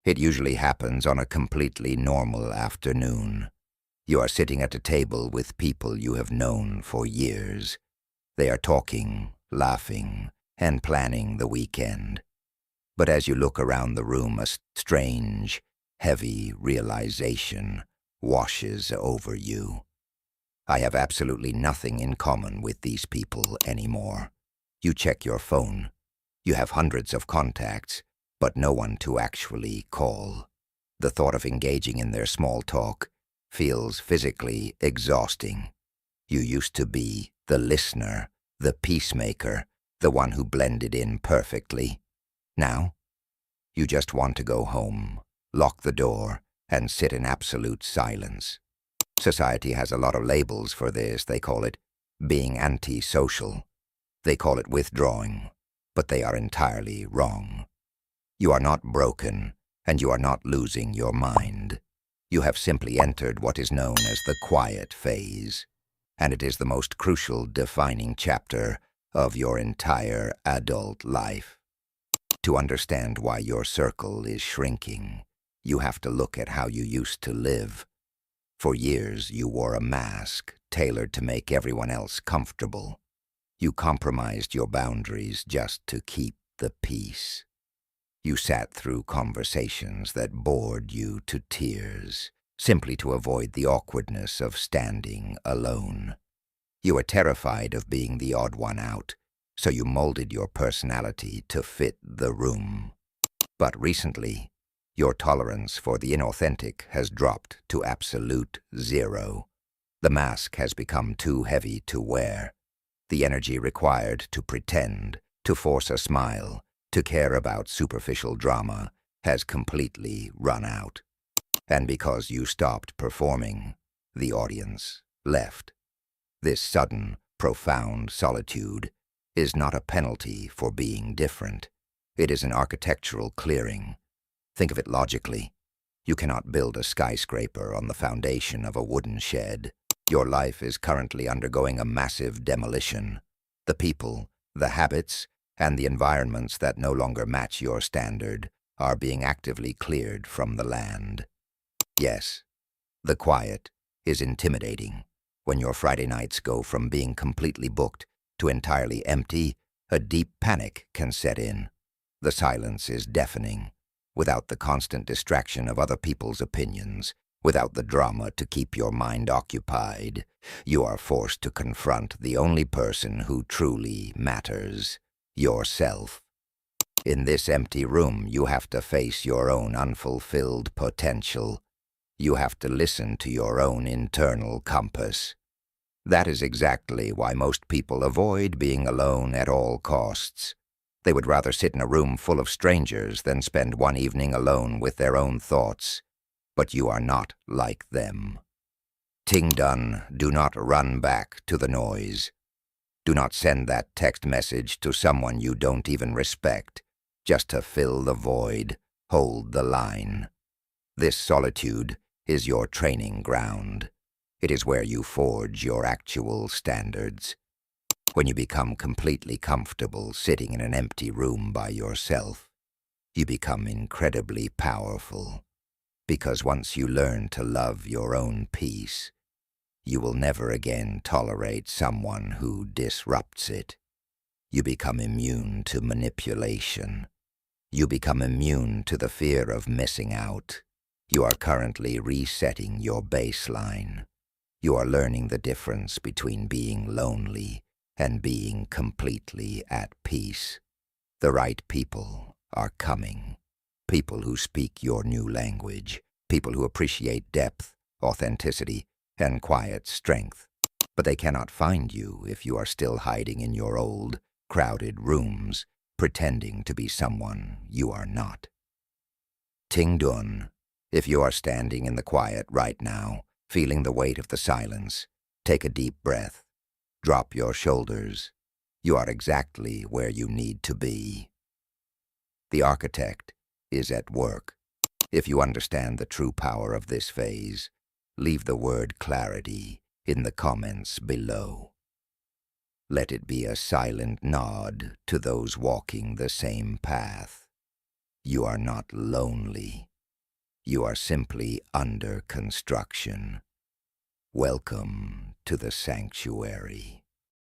It usually happens on a completely normal afternoon. You are sitting at a table with people you have known for years. They are talking, laughing, and planning the weekend. But as you look around the room, a strange, heavy realization washes over you. I have absolutely nothing in common with these people anymore. You check your phone. You have hundreds of contacts, but no one to actually call. The thought of engaging in their small talk feels physically exhausting. You used to be the listener, the peacemaker, the one who blended in perfectly. Now, you just want to go home, lock the door, and sit in absolute silence. Society has a lot of labels for this. They call it being antisocial. They call it withdrawing, but they are entirely wrong. You are not broken, and you are not losing your mind. You have simply entered what is known as the quiet phase, and it is the most crucial defining chapter of your entire adult life. To understand why your circle is shrinking, you have to look at how you used to live. For years, you wore a mask tailored to make everyone else comfortable. You compromised your boundaries just to keep the peace. You sat through conversations that bored you to tears, simply to avoid the awkwardness of standing alone. You were terrified of being the odd one out, so you molded your personality to fit the room. But recently, your tolerance for the inauthentic has dropped to absolute zero. The mask has become too heavy to wear. The energy required to pretend, to force a smile, to care about superficial drama has completely run out. And because you stopped performing, the audience left. This sudden, profound solitude is not a penalty for being different. It is an architectural clearing. Think of it logically. You cannot build a skyscraper on the foundation of a wooden shed. Your life is currently undergoing a massive demolition. The people, the habits, and the environments that no longer match your standard are being actively cleared from the land. Yes, the quiet is intimidating. When your Friday nights go from being completely booked to entirely empty, a deep panic can set in. The silence is deafening. Without the constant distraction of other people's opinions, without the drama to keep your mind occupied, you are forced to confront the only person who truly matters, yourself. In this empty room, you have to face your own unfulfilled potential. You have to listen to your own internal compass. That is exactly why most people avoid being alone at all costs. They would rather sit in a room full of strangers than spend one evening alone with their own thoughts. But you are not like them. Ting done, do not run back to the noise. Do not send that text message to someone you don't even respect, just to fill the void, hold the line. This solitude is your training ground. It is where you forge your actual standards. When you become completely comfortable sitting in an empty room by yourself, you become incredibly powerful. Because once you learn to love your own peace, you will never again tolerate someone who disrupts it. You become immune to manipulation. You become immune to the fear of missing out. You are currently resetting your baseline. You are learning the difference between being lonely and being completely at peace. The right people are coming. People who speak your new language. People who appreciate depth, authenticity, and quiet strength. But they cannot find you if you are still hiding in your old, crowded rooms, pretending to be someone you are not. Ting dun, if you are standing in the quiet right now, feeling the weight of the silence, take a deep breath. Drop your shoulders. You are exactly where you need to be. The architect is at work. If you understand the true power of this phase, leave the word clarity in the comments below. Let it be a silent nod to those walking the same path. You are not lonely. You are simply under construction. Welcome to the sanctuary.